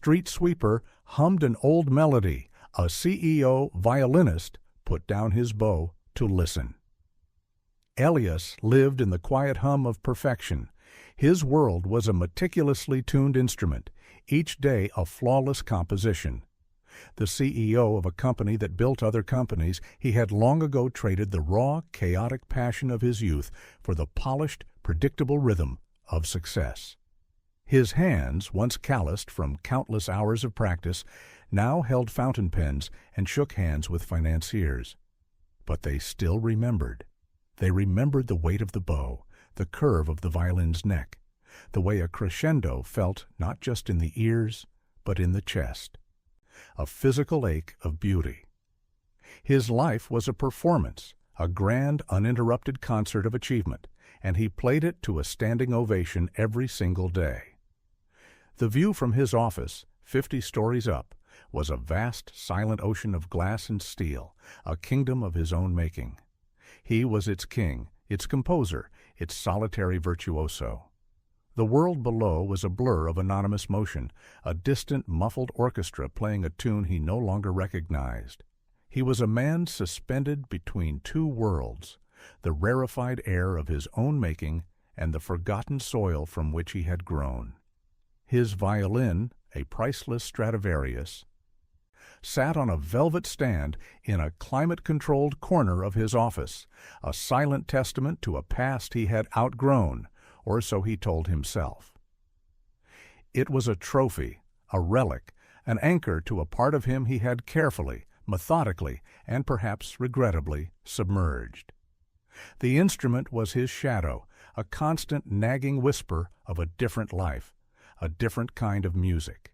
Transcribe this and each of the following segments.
street sweeper hummed an old melody, a CEO violinist put down his bow to listen. Elias lived in the quiet hum of perfection. His world was a meticulously tuned instrument, each day a flawless composition. The CEO of a company that built other companies, he had long ago traded the raw, chaotic passion of his youth for the polished, predictable rhythm of success. His hands, once calloused from countless hours of practice, now held fountain pens and shook hands with financiers. But they still remembered. They remembered the weight of the bow, the curve of the violin's neck, the way a crescendo felt not just in the ears, but in the chest. A physical ache of beauty. His life was a performance, a grand, uninterrupted concert of achievement, and he played it to a standing ovation every single day. The view from his office, 50 stories up, was a vast, silent ocean of glass and steel, a kingdom of his own making. He was its king, its composer, its solitary virtuoso. The world below was a blur of anonymous motion, a distant, muffled orchestra playing a tune he no longer recognized. He was a man suspended between two worlds, the rarefied air of his own making and the forgotten soil from which he had grown. His violin, a priceless Stradivarius, sat on a velvet stand in a climate-controlled corner of his office, a silent testament to a past he had outgrown, or so he told himself. It was a trophy, a relic, an anchor to a part of him he had carefully, methodically, and perhaps regrettably submerged. The instrument was his shadow, a constant nagging whisper of a different life, a different kind of music.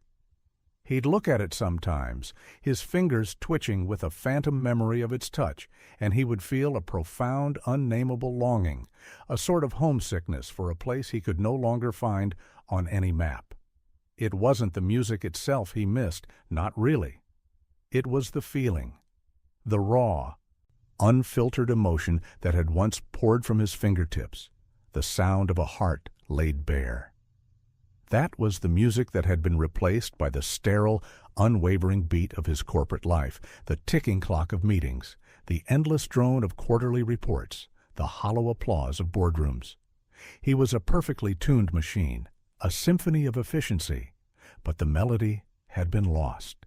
He'd look at it sometimes, his fingers twitching with a phantom memory of its touch, and he would feel a profound, unnameable longing, a sort of homesickness for a place he could no longer find on any map. It wasn't the music itself he missed, not really. It was the feeling, the raw, unfiltered emotion that had once poured from his fingertips, the sound of a heart laid bare. That was the music that had been replaced by the sterile, unwavering beat of his corporate life, the ticking clock of meetings, the endless drone of quarterly reports, the hollow applause of boardrooms. He was a perfectly tuned machine, a symphony of efficiency, but the melody had been lost.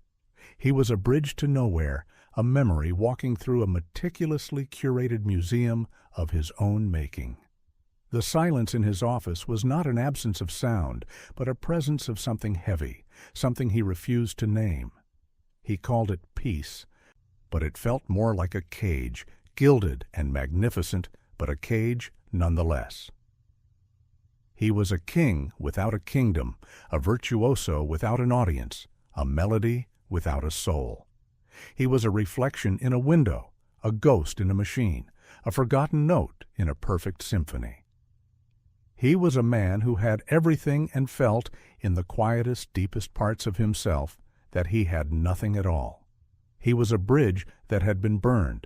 He was a bridge to nowhere, a memory walking through a meticulously curated museum of his own making. The silence in his office was not an absence of sound, but a presence of something heavy, something he refused to name. He called it peace, but it felt more like a cage, gilded and magnificent, but a cage nonetheless. He was a king without a kingdom, a virtuoso without an audience, a melody without a soul. He was a reflection in a window, a ghost in a machine, a forgotten note in a perfect symphony. He was a man who had everything and felt, in the quietest, deepest parts of himself, that he had nothing at all. He was a bridge that had been burned,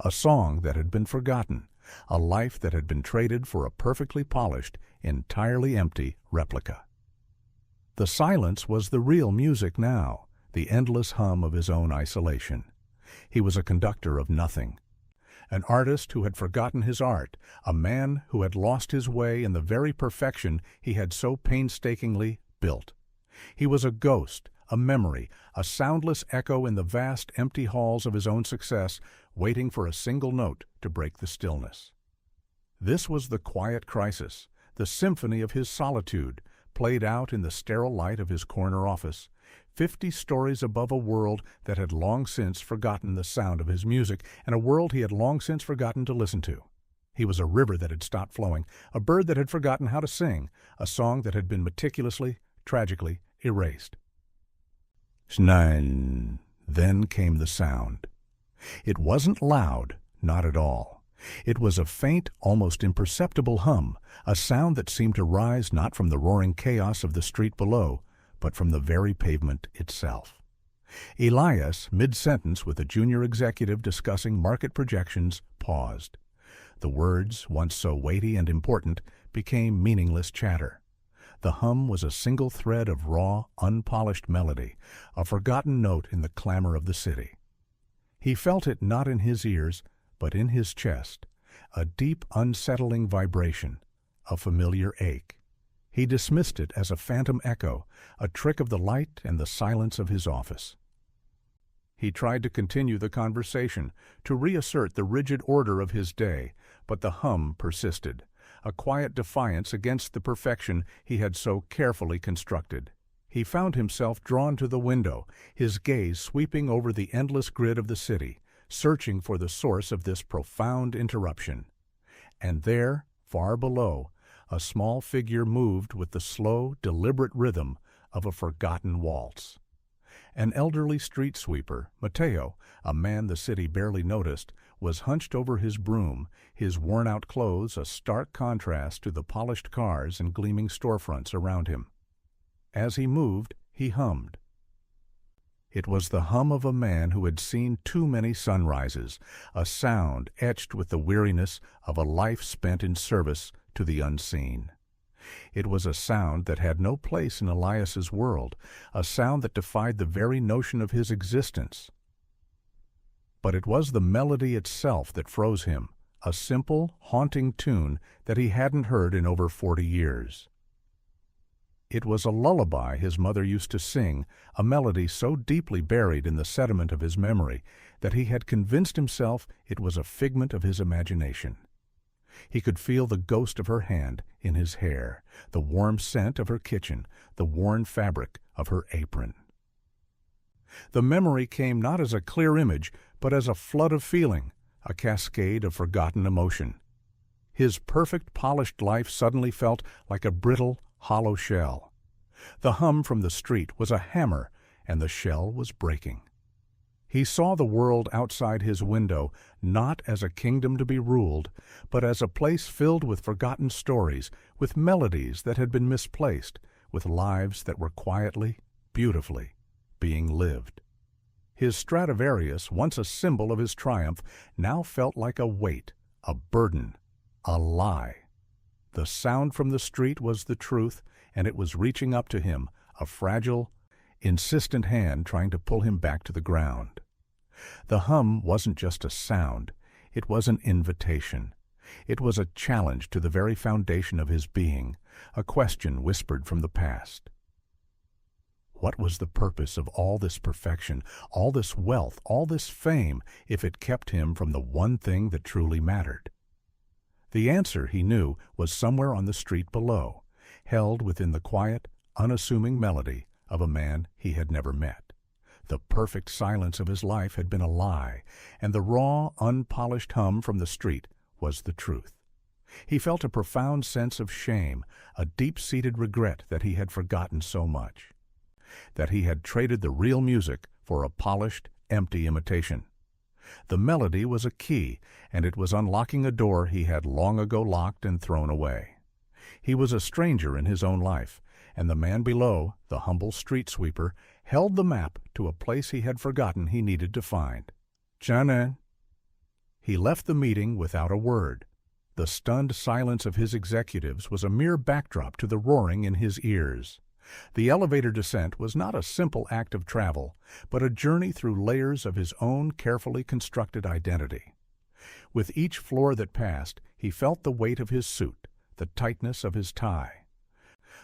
a song that had been forgotten, a life that had been traded for a perfectly polished, entirely empty replica. The silence was the real music now, the endless hum of his own isolation. He was a conductor of nothing. An artist who had forgotten his art, a man who had lost his way in the very perfection he had so painstakingly built. He was a ghost, a memory, a soundless echo in the vast, empty halls of his own success, waiting for a single note to break the stillness. This was the quiet crisis, the symphony of his solitude, played out in the sterile light of his corner office, 50 stories above a world that had long since forgotten the sound of his music, and a world he had long since forgotten to listen to. He was a river that had stopped flowing, a bird that had forgotten how to sing, a song that had been meticulously, tragically erased. Schnein. Then came the sound. It wasn't loud, not at all. It was a faint, almost imperceptible hum, a sound that seemed to rise not from the roaring chaos of the street below, but from the very pavement itself. Elias, mid-sentence with a junior executive discussing market projections, paused. The words, once so weighty and important, became meaningless chatter. The hum was a single thread of raw, unpolished melody, a forgotten note in the clamor of the city. He felt it not in his ears, but in his chest, a deep, unsettling vibration, a familiar ache. He dismissed it as a phantom echo, a trick of the light and the silence of his office. He tried to continue the conversation, to reassert the rigid order of his day, but the hum persisted, a quiet defiance against the perfection he had so carefully constructed. He found himself drawn to the window, his gaze sweeping over the endless grid of the city, searching for the source of this profound interruption. And there, far below, a small figure moved with the slow, deliberate rhythm of a forgotten waltz. An elderly street sweeper, Matteo, a man the city barely noticed, was hunched over his broom, his worn-out clothes a stark contrast to the polished cars and gleaming storefronts around him. As he moved, he hummed. It was the hum of a man who had seen too many sunrises, a sound etched with the weariness of a life spent in service to the unseen. It was a sound that had no place in Elias's world, a sound that defied the very notion of his existence. But it was the melody itself that froze him, a simple, haunting tune that he hadn't heard in over 40 years. It was a lullaby his mother used to sing, a melody so deeply buried in the sediment of his memory that he had convinced himself it was a figment of his imagination. He could feel the ghost of her hand in his hair, the warm scent of her kitchen, the worn fabric of her apron. The memory came not as a clear image, but as a flood of feeling, a cascade of forgotten emotion. His perfect, polished life suddenly felt like a brittle, hollow shell. The hum from the street was a hammer, and the shell was breaking. He saw the world outside his window not as a kingdom to be ruled, but as a place filled with forgotten stories, with melodies that had been misplaced, with lives that were quietly, beautifully, being lived. His Stradivarius, once a symbol of his triumph, now felt like a weight, a burden, a lie. The sound from the street was the truth, and it was reaching up to him, a fragile, insistent hand trying to pull him back to the ground. The hum wasn't just a sound, it was an invitation. It was a challenge to the very foundation of his being, a question whispered from the past. What was the purpose of all this perfection, all this wealth, all this fame, if it kept him from the one thing that truly mattered? The answer, he knew, was somewhere on the street below, held within the quiet, unassuming melody of a man he had never met. The perfect silence of his life had been a lie, and the raw, unpolished hum from the street was the truth. He felt a profound sense of shame, a deep-seated regret that he had forgotten so much, that he had traded the real music for a polished, empty imitation. The melody was a key, and it was unlocking a door he had long ago locked and thrown away. He was a stranger in his own life, and the man below, the humble street sweeper, held the map to a place he had forgotten he needed to find. Janet. He left the meeting without a word. The stunned silence of his executives was a mere backdrop to the roaring in his ears. The elevator descent was not a simple act of travel, but a journey through layers of his own carefully constructed identity. With each floor that passed, he felt the weight of his suit, the tightness of his tie,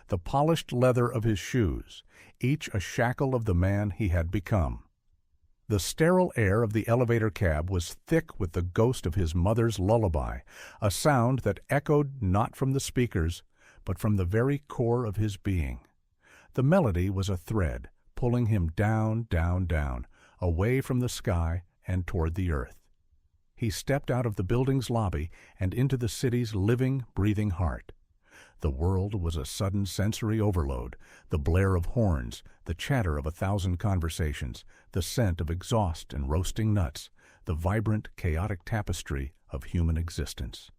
the polished leather of his shoes, each a shackle of the man he had become. The sterile air of the elevator cab was thick with the ghost of his mother's lullaby, a sound that echoed not from the speakers, but from the very core of his being. The melody was a thread, pulling him down, down, down, away from the sky and toward the earth. He stepped out of the building's lobby and into the city's living, breathing heart. The world was a sudden sensory overload, the blare of horns, the chatter of 1,000 conversations, the scent of exhaust and roasting nuts, the vibrant, chaotic tapestry of human existence.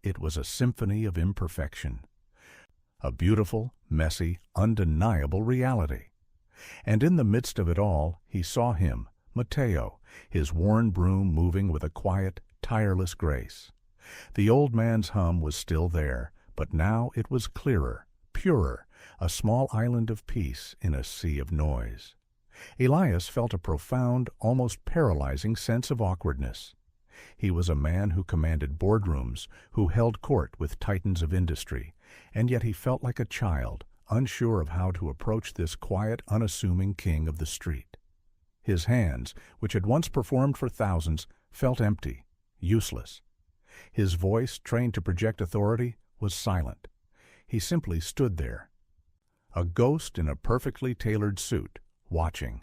It was a symphony of imperfection, a beautiful, messy, undeniable reality. And in the midst of it all, he saw him, Matteo, his worn broom moving with a quiet, tireless grace. The old man's hum was still there, but now it was clearer, purer, a small island of peace in a sea of noise. Elias felt a profound, almost paralyzing sense of awkwardness. He was a man who commanded boardrooms, who held court with titans of industry, and yet he felt like a child, unsure of how to approach this quiet, unassuming king of the street. His hands, which had once performed for thousands, felt empty, useless. His voice, trained to project authority, was silent. He simply stood there, a ghost in a perfectly tailored suit, watching.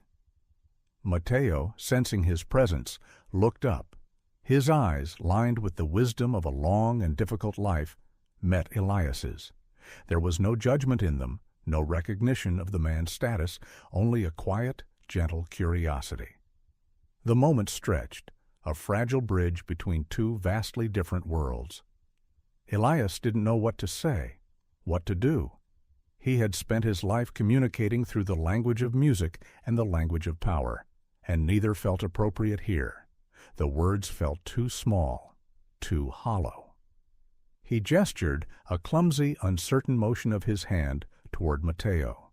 Mateo, sensing his presence, looked up. His eyes, lined with the wisdom of a long and difficult life, met Elias's. There was no judgment in them, no recognition of the man's status, only a quiet, gentle curiosity. The moment stretched, a fragile bridge between two vastly different worlds. Elias didn't know what to say, what to do. He had spent his life communicating through the language of music and the language of power, and neither felt appropriate here. The words felt too small, too hollow. He gestured, a clumsy, uncertain motion of his hand, toward Mateo.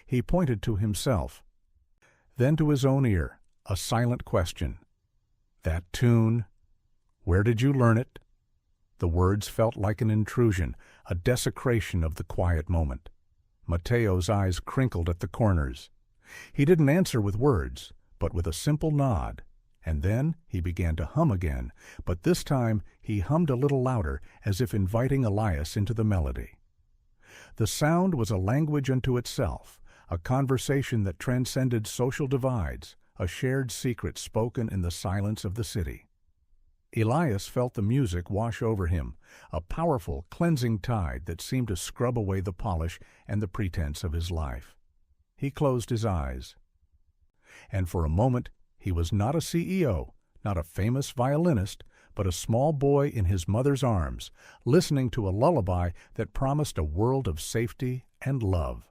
He pointed to himself, then to his own ear, a silent question. "That tune, where did you learn it?" The words felt like an intrusion, a desecration of the quiet moment. Mateo's eyes crinkled at the corners. He didn't answer with words, but with a simple nod. And then he began to hum again, but this time he hummed a little louder, as if inviting Elias into the melody. The sound was a language unto itself, a conversation that transcended social divides, a shared secret spoken in the silence of the city. Elias felt the music wash over him, a powerful, cleansing tide that seemed to scrub away the polish and the pretense of his life. He closed his eyes. And for a moment he was not a CEO, not a famous violinist, but a small boy in his mother's arms, listening to a lullaby that promised a world of safety and love.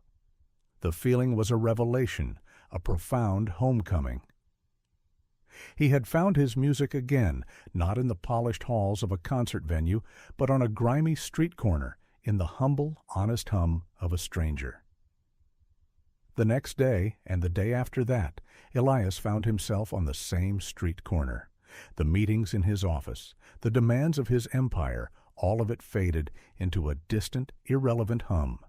The feeling was a revelation, a profound homecoming. He had found his music again, not in the polished halls of a concert venue, but on a grimy street corner, in the humble, honest hum of a stranger. The next day, and the day after that, Elias found himself on the same street corner. The meetings in his office, the demands of his empire, all of it faded into a distant, irrelevant hum.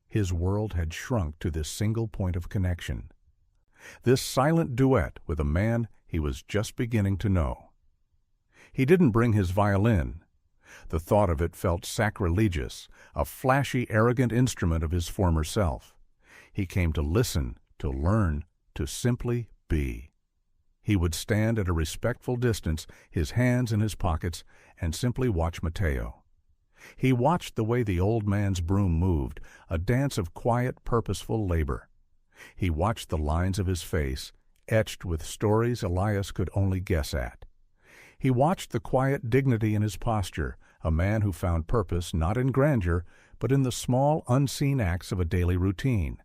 His world had shrunk to this single point of connection. This silent duet with a man he was just beginning to know. He didn't bring his violin. The thought of it felt sacrilegious, a flashy, arrogant instrument of his former self. He came to listen, to learn, to simply be. He would stand at a respectful distance, his hands in his pockets, and simply watch Mateo. He watched the way the old man's broom moved, a dance of quiet, purposeful labor. He watched the lines of his face, etched with stories Elias could only guess at. He watched the quiet dignity in his posture, a man who found purpose not in grandeur, but in the small, unseen acts of a daily routine.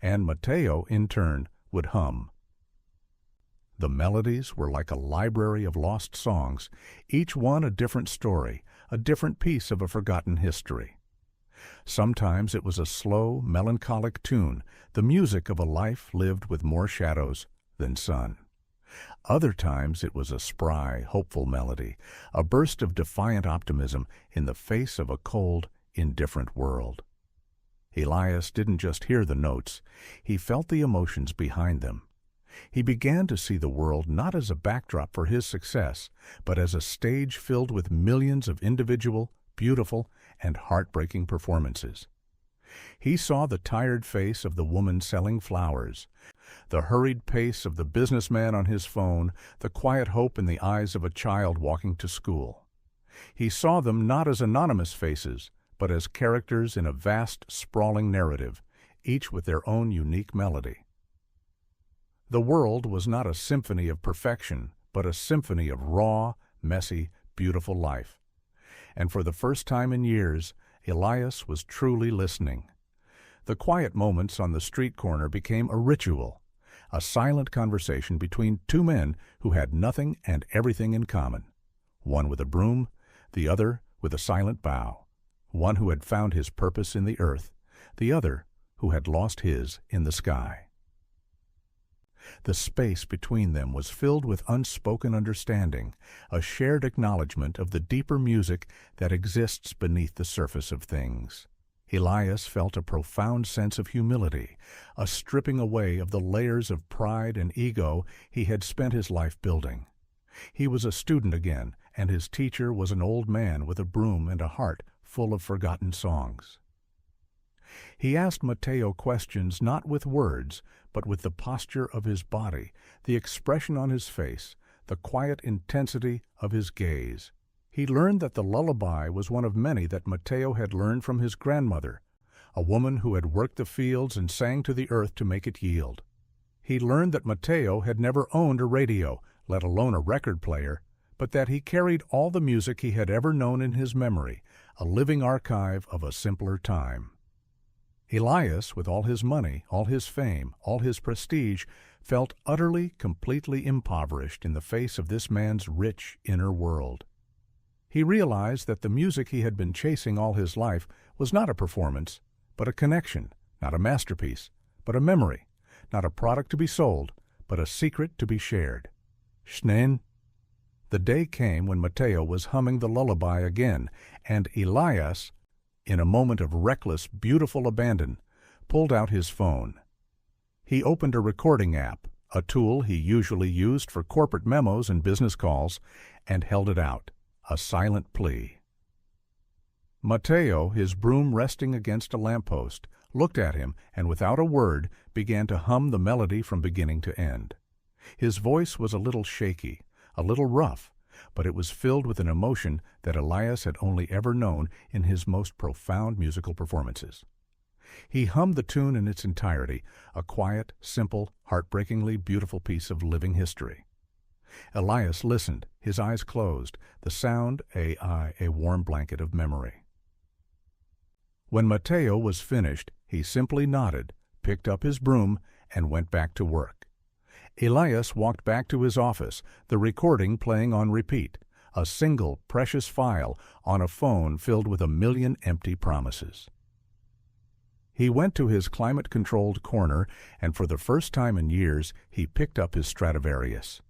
And Mateo, in turn, would hum. The melodies were like a library of lost songs, each one a different story, a different piece of a forgotten history. Sometimes it was a slow, melancholic tune, the music of a life lived with more shadows than sun. Other times it was a spry, hopeful melody, a burst of defiant optimism in the face of a cold, indifferent world. Elias didn't just hear the notes, he felt the emotions behind them. He began to see the world not as a backdrop for his success, but as a stage filled with millions of individual, beautiful, and heartbreaking performances. He saw the tired face of the woman selling flowers, the hurried pace of the businessman on his phone, the quiet hope in the eyes of a child walking to school. He saw them not as anonymous faces, but as characters in a vast, sprawling narrative, each with their own unique melody. The world was not a symphony of perfection, but a symphony of raw, messy, beautiful life. And for the first time in years, Elias was truly listening. The quiet moments on the street corner became a ritual, a silent conversation between two men who had nothing and everything in common, one with a broom, the other with a silent bow. One who had found his purpose in the earth, the other who had lost his in the sky. The space between them was filled with unspoken understanding, a shared acknowledgement of the deeper music that exists beneath the surface of things. Elias felt a profound sense of humility, a stripping away of the layers of pride and ego he had spent his life building. He was a student again, and his teacher was an old man with a broom and a heart full of forgotten songs. He asked Matteo questions not with words, but with the posture of his body, the expression on his face, the quiet intensity of his gaze. He learned that the lullaby was one of many that Matteo had learned from his grandmother, a woman who had worked the fields and sang to the earth to make it yield. He learned that Matteo had never owned a radio, let alone a record player, but that he carried all the music he had ever known in his memory, a living archive of a simpler time. Elias, with all his money, all his fame, all his prestige, felt utterly, completely impoverished in the face of this man's rich inner world. He realized that the music he had been chasing all his life was not a performance, but a connection, not a masterpiece, but a memory, not a product to be sold, but a secret to be shared. Schneen. The day came when Matteo was humming the lullaby again, and Elias, in a moment of reckless, beautiful abandon, pulled out his phone. He opened a recording app, a tool he usually used for corporate memos and business calls, and held it out, a silent plea. Matteo, his broom resting against a lamppost, looked at him and without a word began to hum the melody from beginning to end. His voice was a little shaky, a little rough, but it was filled with an emotion that Elias had only ever known in his most profound musical performances. He hummed the tune in its entirety, a quiet, simple, heartbreakingly beautiful piece of living history. Elias listened, his eyes closed, the sound a warm blanket of memory. When Matteo was finished, he simply nodded, picked up his broom, and went back to work. Elias walked back to his office, the recording playing on repeat, a single precious file on a phone filled with 1,000,000 empty promises. He went to his climate-controlled corner, and for the first time in years he picked up his Stradivarius.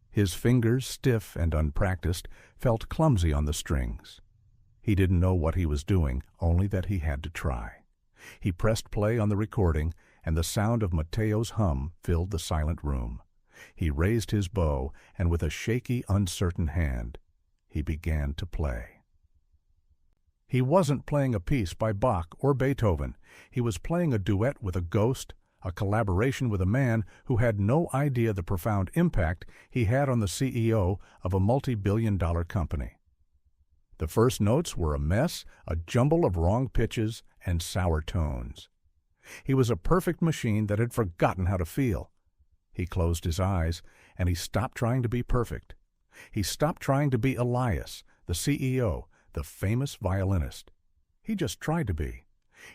His fingers, stiff and unpracticed, felt clumsy on the strings. He didn't know what he was doing, only that he had to try. He pressed play on the recording, and the sound of Matteo's hum filled the silent room. He raised his bow, and with a shaky, uncertain hand, he began to play. He wasn't playing a piece by Bach or Beethoven. He was playing a duet with a ghost, a collaboration with a man who had no idea the profound impact he had on the CEO of a multi-billion-dollar company. The first notes were a mess, a jumble of wrong pitches and sour tones. He was a perfect machine that had forgotten how to feel. He closed his eyes, and he stopped trying to be perfect. He stopped trying to be Elias, the CEO, the famous violinist. He just tried to be.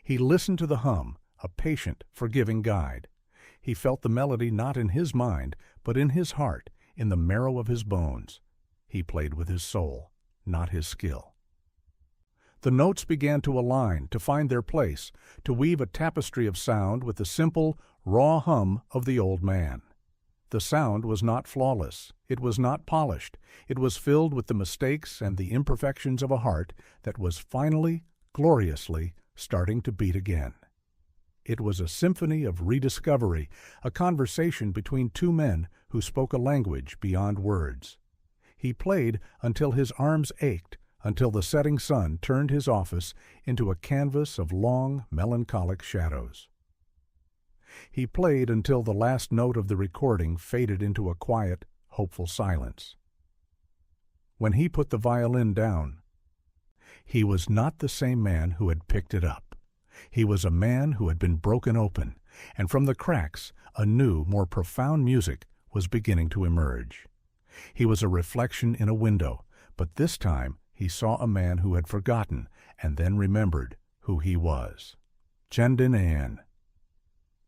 He listened to the hum, a patient, forgiving guide. He felt the melody not in his mind, but in his heart, in the marrow of his bones. He played with his soul, not his skill. The notes began to align, to find their place, to weave a tapestry of sound with the simple, raw hum of the old man. The sound was not flawless. It was not polished. It was filled with the mistakes and the imperfections of a heart that was finally, gloriously, starting to beat again. It was a symphony of rediscovery, a conversation between two men who spoke a language beyond words. He played until his arms ached, until the setting sun turned his office into a canvas of long, melancholic shadows. He played until the last note of the recording faded into a quiet, hopeful silence. When he put the violin down, he was not the same man who had picked it up. He was a man who had been broken open, and from the cracks a new, more profound music was beginning to emerge. He was a reflection in a window, but this time he saw a man who had forgotten and then remembered who he was. Chandinayan.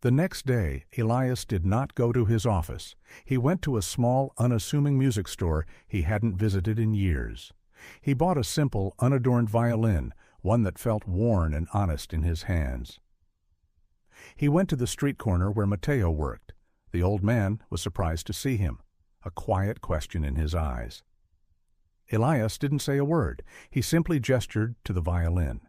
The next day, Elias did not go to his office. He went to a small, unassuming music store he hadn't visited in years. He bought a simple, unadorned violin, one that felt worn and honest in his hands. He went to the street corner where Matteo worked. The old man was surprised to see him, a quiet question in his eyes. Elias didn't say a word. He simply gestured to the violin.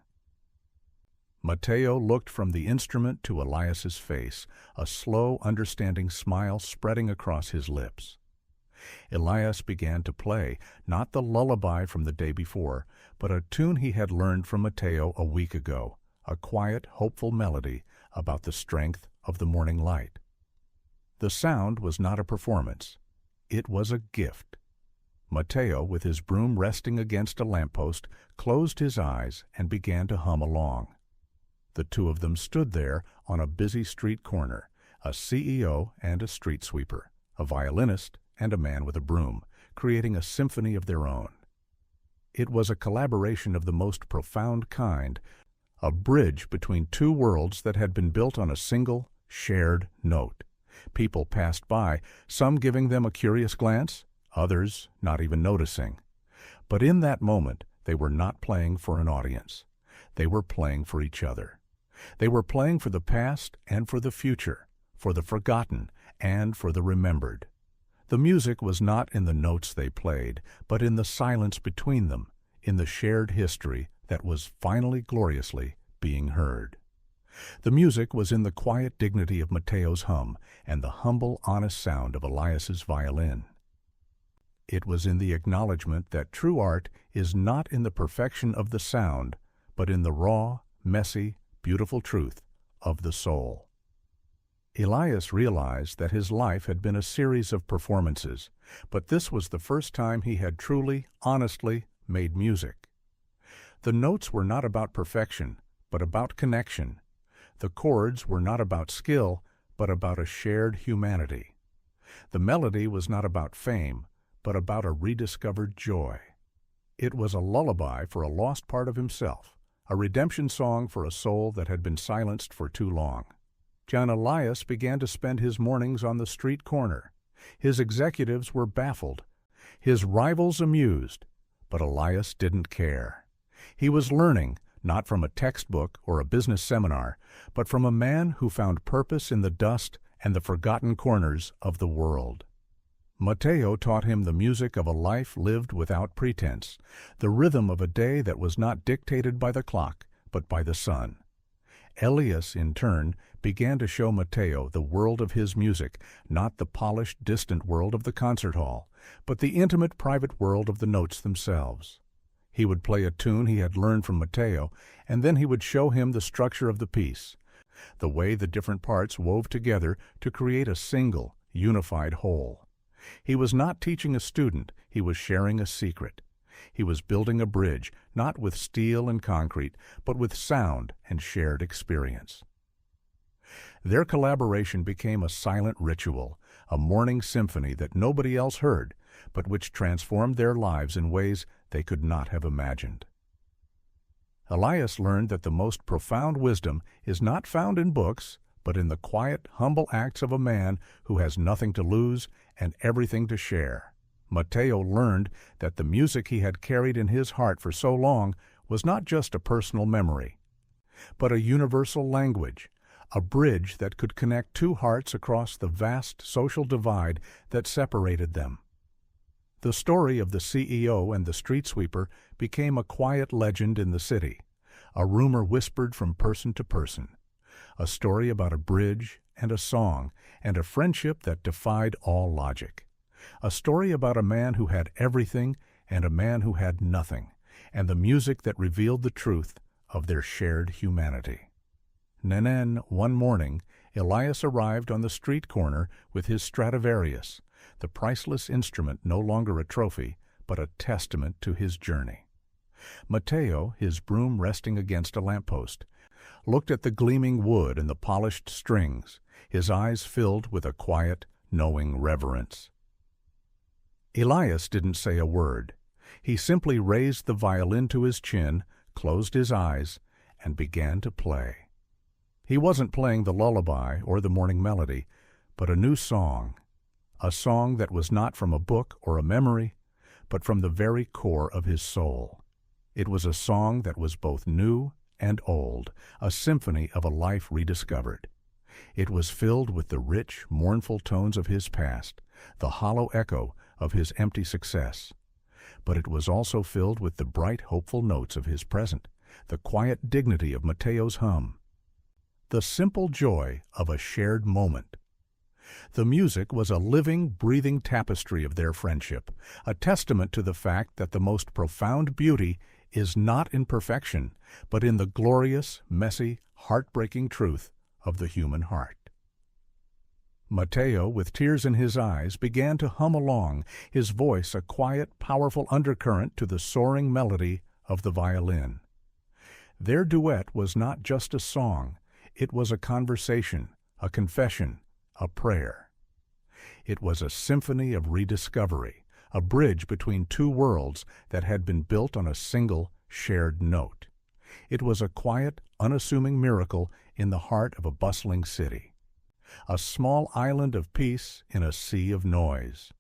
Matteo looked from the instrument to Elias's face, a slow, understanding smile spreading across his lips. Elias began to play, not the lullaby from the day before, but a tune he had learned from Matteo a week ago, a quiet, hopeful melody about the strength of the morning light. The sound was not a performance. It was a gift. Matteo, with his broom resting against a lamppost, closed his eyes and began to hum along. The two of them stood there on a busy street corner, a CEO and a street sweeper, a violinist and a man with a broom, creating a symphony of their own. It was a collaboration of the most profound kind, a bridge between two worlds that had been built on a single, shared note. People passed by, some giving them a curious glance, others not even noticing. But in that moment, they were not playing for an audience. They were playing for each other. They were playing for the past and for the future, for the forgotten and for the remembered. The music was not in the notes they played, but in the silence between them, in the shared history that was finally gloriously being heard. The music was in the quiet dignity of Matteo's hum and the humble, honest sound of Elias's violin. It was in the acknowledgement that true art is not in the perfection of the sound, but in the raw, messy, beautiful truth of the soul. Elias realized that his life had been a series of performances, but this was the first time he had truly, honestly made music. The notes were not about perfection, but about connection. The chords were not about skill, but about a shared humanity. The melody was not about fame, but about a rediscovered joy. It was a lullaby for a lost part of himself, a redemption song for a soul that had been silenced for too long. John Elias began to spend his mornings on the street corner. His executives were baffled, his rivals amused, but Elias didn't care. He was learning, not from a textbook or a business seminar, but from a man who found purpose in the dust and the forgotten corners of the world. Matteo taught him the music of a life lived without pretense, the rhythm of a day that was not dictated by the clock, but by the sun. Elias, in turn, began to show Matteo the world of his music, not the polished, distant world of the concert hall, but the intimate, private world of the notes themselves. He would play a tune he had learned from Matteo, and then he would show him the structure of the piece, the way the different parts wove together to create a single, unified whole. He was not teaching a student, he was sharing a secret. He was building a bridge, not with steel and concrete, but with sound and shared experience. Their collaboration became a silent ritual, a morning symphony that nobody else heard, but which transformed their lives in ways they could not have imagined. Elias learned that the most profound wisdom is not found in books, but in the quiet, humble acts of a man who has nothing to lose and everything to share. Matteo learned that the music he had carried in his heart for so long was not just a personal memory, but a universal language, a bridge that could connect two hearts across the vast social divide that separated them. The story of the CEO and the street sweeper became a quiet legend in the city, a rumor whispered from person to person, a story about a bridge and a song and a friendship that defied all logic, a story about a man who had everything and a man who had nothing, and the music that revealed the truth of their shared humanity. Then, one morning, Elias arrived on the street corner with his Stradivarius, the priceless instrument no longer a trophy, but a testament to his journey. Matteo, his broom resting against a lamppost, looked at the gleaming wood and the polished strings, his eyes filled with a quiet, knowing reverence. Elias didn't say a word. He simply raised the violin to his chin, closed his eyes, and began to play. He wasn't playing the lullaby or the morning melody, but a new song, a song that was not from a book or a memory, but from the very core of his soul. It was a song that was both new and old, a symphony of a life rediscovered. It was filled with the rich, mournful tones of his past, the hollow echo of his empty success. But it was also filled with the bright, hopeful notes of his present, the quiet dignity of Matteo's hum, the simple joy of a shared moment. The music was a living, breathing tapestry of their friendship, a testament to the fact that the most profound beauty is not in perfection, but in the glorious, messy, heartbreaking truth of the human heart. Matteo, with tears in his eyes, began to hum along, his voice a quiet, powerful undercurrent to the soaring melody of the violin. Their duet was not just a song, it was a conversation, a confession, a prayer. It was a symphony of rediscovery, a bridge between two worlds that had been built on a single, shared note. It was a quiet, unassuming miracle in the heart of a bustling city, a small island of peace in a sea of noise.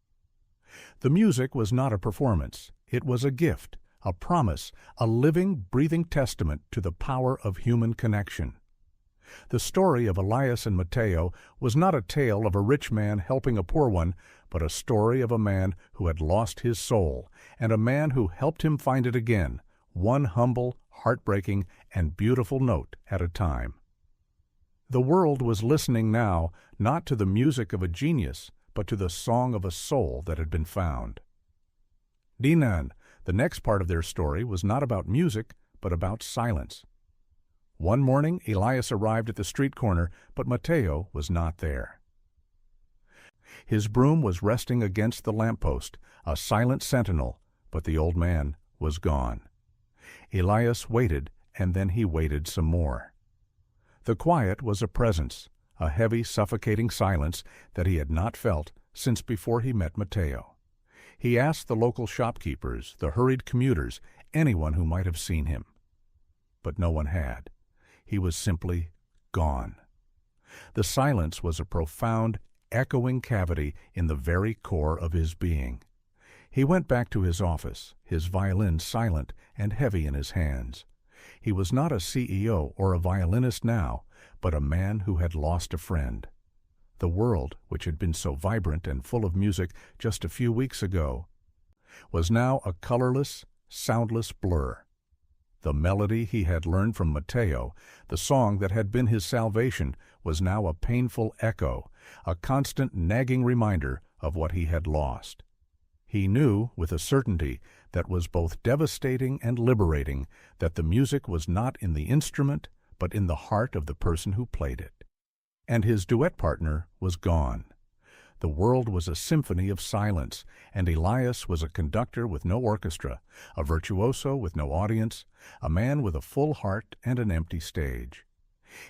The music was not a performance, it was a gift, a promise, a living, breathing testament to the power of human connection. The story of Elias and Matteo was not a tale of a rich man helping a poor one, but a story of a man who had lost his soul, and a man who helped him find it again, one humble, heartbreaking, and beautiful note at a time. The world was listening now, not to the music of a genius, but to the song of a soul that had been found. Dinan, the next part of their story, was not about music, but about silence. One morning, Elias arrived at the street corner, but Matteo was not there. His broom was resting against the lamppost, a silent sentinel, but the old man was gone. Elias waited, and then he waited some more. The quiet was a presence, a heavy, suffocating silence that he had not felt since before he met Matteo. He asked the local shopkeepers, the hurried commuters, anyone who might have seen him. But no one had. He was simply gone. The silence was a profound, echoing cavity in the very core of his being. He went back to his office, his violin silent and heavy in his hands. He was not a CEO or a violinist now, but a man who had lost a friend. The world, which had been so vibrant and full of music just a few weeks ago, was now a colorless, soundless blur. The melody he had learned from Matteo, the song that had been his salvation, was now a painful echo, a constant nagging reminder of what he had lost. He knew, with a certainty that was both devastating and liberating, that the music was not in the instrument, but in the heart of the person who played it. And his duet partner was gone. The world was a symphony of silence, and Elias was a conductor with no orchestra, a virtuoso with no audience, a man with a full heart and an empty stage.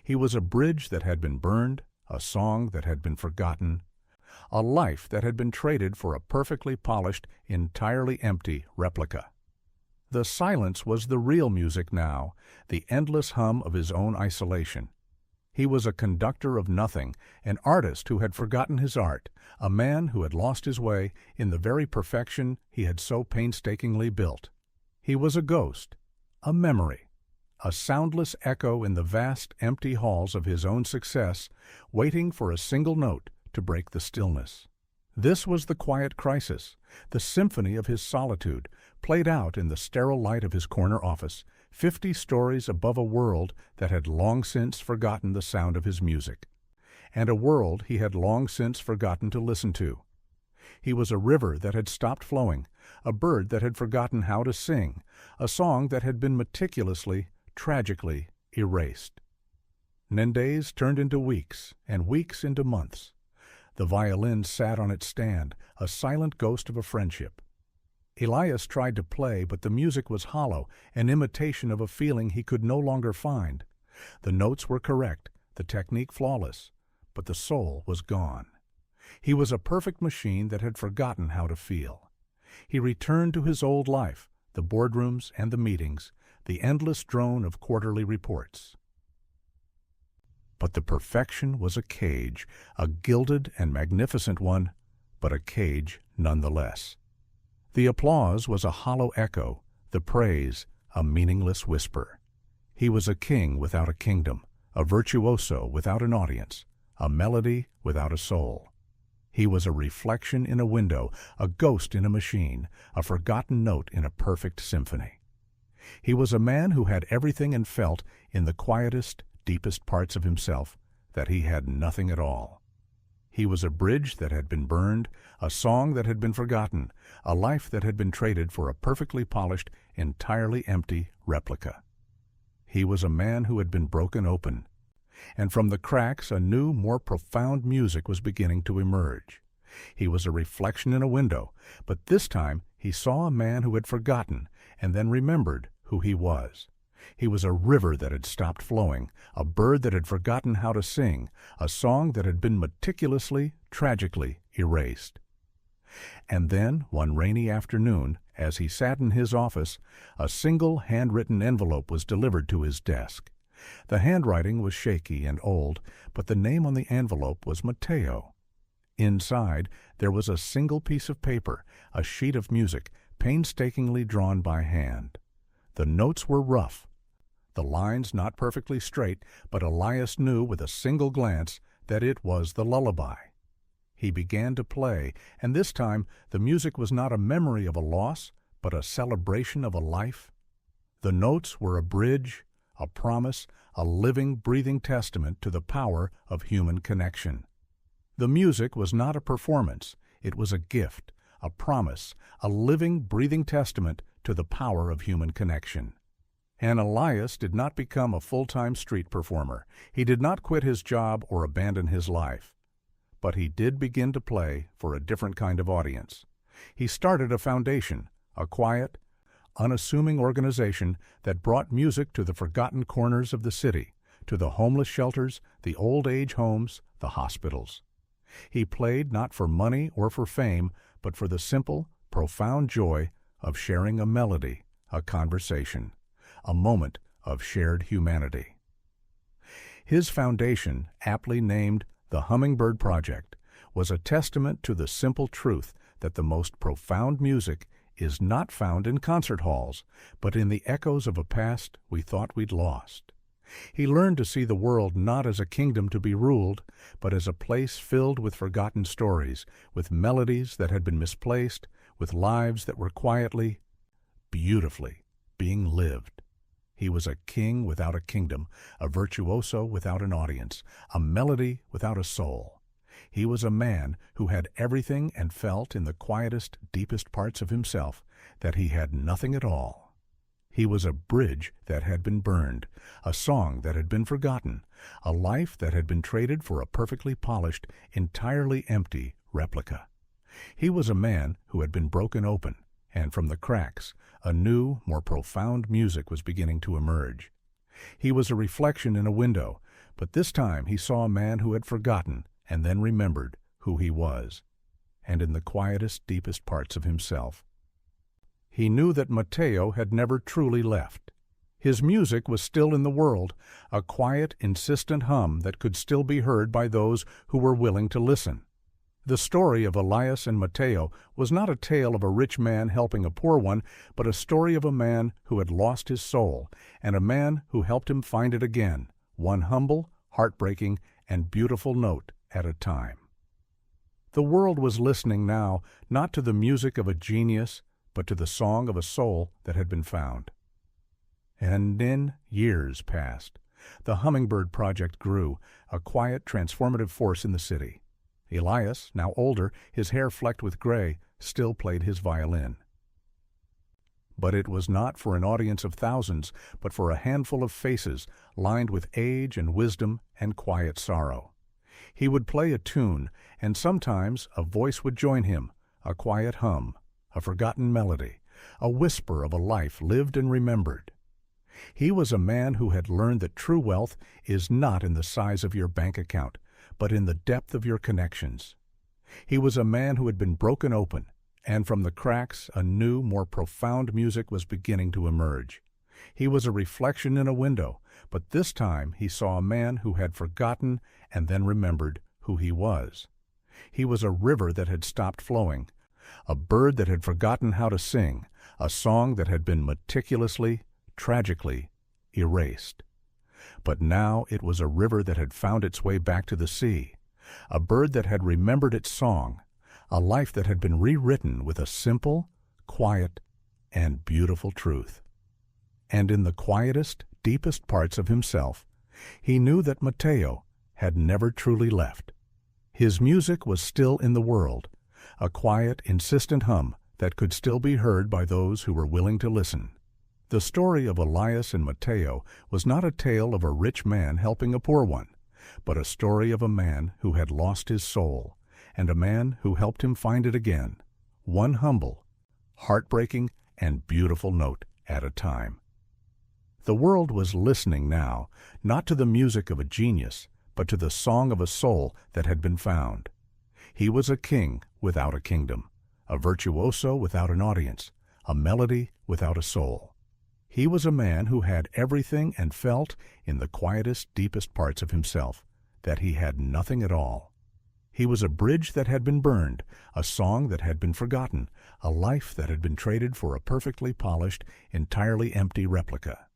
He was a bridge that had been burned, a song that had been forgotten, a life that had been traded for a perfectly polished, entirely empty replica. The silence was the real music now, the endless hum of his own isolation. He was a conductor of nothing, an artist who had forgotten his art, a man who had lost his way in the very perfection he had so painstakingly built. He was a ghost, a memory, a soundless echo in the vast, empty halls of his own success, waiting for a single note to break the stillness. This was the quiet crisis, the symphony of his solitude, played out in the sterile light of his corner office, 50 stories above a world that had long since forgotten the sound of his music, and a world he had long since forgotten to listen to. He was a river that had stopped flowing, a bird that had forgotten how to sing, a song that had been meticulously, tragically erased. Days turned into weeks, and weeks into months. The violin sat on its stand, a silent ghost of a friendship. Elias tried to play, but the music was hollow, an imitation of a feeling he could no longer find. The notes were correct, the technique flawless, but the soul was gone. He was a perfect machine that had forgotten how to feel. He returned to his old life, the boardrooms and the meetings, the endless drone of quarterly reports. But the perfection was a cage, a gilded and magnificent one, but a cage nonetheless. The applause was a hollow echo, the praise a meaningless whisper. He was a king without a kingdom, a virtuoso without an audience, a melody without a soul. He was a reflection in a window, a ghost in a machine, a forgotten note in a perfect symphony. He was a man who had everything and felt, in the quietest, deepest parts of himself, that he had nothing at all. He was a bridge that had been burned, a song that had been forgotten, a life that had been traded for a perfectly polished, entirely empty replica. He was a man who had been broken open, and from the cracks a new, more profound music was beginning to emerge. He was a reflection in a window, but this time he saw a man who had forgotten and then remembered who he was. He was a river that had stopped flowing, a bird that had forgotten how to sing, a song that had been meticulously, tragically erased. And then, one rainy afternoon, as he sat in his office, a single handwritten envelope was delivered to his desk. The handwriting was shaky and old, but the name on the envelope was Matteo. Inside, there was a single piece of paper, a sheet of music, painstakingly drawn by hand. The notes were rough, the lines not perfectly straight, but Elias knew with a single glance that it was the lullaby. He began to play, and this time the music was not a memory of a loss, but a celebration of a life. The notes were a bridge, a promise, a living, breathing testament to the power of human connection. The music was not a performance, it was a gift, a promise, a living, breathing testament to the power of human connection. And Elias did not become a full-time street performer. He did not quit his job or abandon his life. But he did begin to play for a different kind of audience. He started a foundation, a quiet, unassuming organization that brought music to the forgotten corners of the city, to the homeless shelters, the old age homes, the hospitals. He played not for money or for fame, but for the simple, profound joy of sharing a melody, a conversation, a moment of shared humanity. His foundation, aptly named the Hummingbird Project, was a testament to the simple truth that the most profound music is not found in concert halls, but in the echoes of a past we thought we'd lost. He learned to see the world not as a kingdom to be ruled, but as a place filled with forgotten stories, with melodies that had been misplaced, with lives that were quietly, beautifully being lived. He was a king without a kingdom, a virtuoso without an audience, a melody without a soul. He was a man who had everything and felt in the quietest, deepest parts of himself that he had nothing at all. He was a bridge that had been burned, a song that had been forgotten, a life that had been traded for a perfectly polished, entirely empty replica. He was a man who had been broken open, and from the cracks, a new, more profound music was beginning to emerge. He was a reflection in a window, but this time he saw a man who had forgotten and then remembered who he was, and in the quietest, deepest parts of himself. He knew that Matteo had never truly left. His music was still in the world, a quiet, insistent hum that could still be heard by those who were willing to listen. The story of Elias and Matteo was not a tale of a rich man helping a poor one, but a story of a man who had lost his soul, and a man who helped him find it again, one humble, heartbreaking, and beautiful note at a time. The world was listening now, not to the music of a genius, but to the song of a soul that had been found. And then years passed. The Hummingbird Project grew, a quiet, transformative force in the city. Elias, now older, his hair flecked with gray, still played his violin. But it was not for an audience of thousands, but for a handful of faces lined with age and wisdom and quiet sorrow. He would play a tune, and sometimes a voice would join him, a quiet hum, a forgotten melody, a whisper of a life lived and remembered. He was a man who had learned that true wealth is not in the size of your bank account, but in the depth of your connections. He was a man who had been broken open, and from the cracks a new, more profound music was beginning to emerge. He was a reflection in a window, but this time he saw a man who had forgotten and then remembered who he was. He was a river that had stopped flowing, a bird that had forgotten how to sing, a song that had been meticulously, tragically erased. But now it was a river that had found its way back to the sea, a bird that had remembered its song, a life that had been rewritten with a simple, quiet, and beautiful truth. And in the quietest, deepest parts of himself, he knew that Matteo had never truly left. His music was still in the world, a quiet, insistent hum that could still be heard by those who were willing to listen. The story of Elias and Matteo was not a tale of a rich man helping a poor one, but a story of a man who had lost his soul, and a man who helped him find it again, one humble, heartbreaking, and beautiful note at a time. The world was listening now, not to the music of a genius, but to the song of a soul that had been found. He was a king without a kingdom, a virtuoso without an audience, a melody without a soul. He was a man who had everything and felt in the quietest, deepest parts of himself that he had nothing at all. He was a bridge that had been burned, a song that had been forgotten, a life that had been traded for a perfectly polished, entirely empty replica.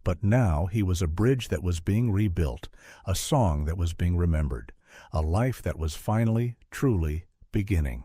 But now he was a bridge that was being rebuilt, a song that was being remembered, a life that was finally, truly beginning.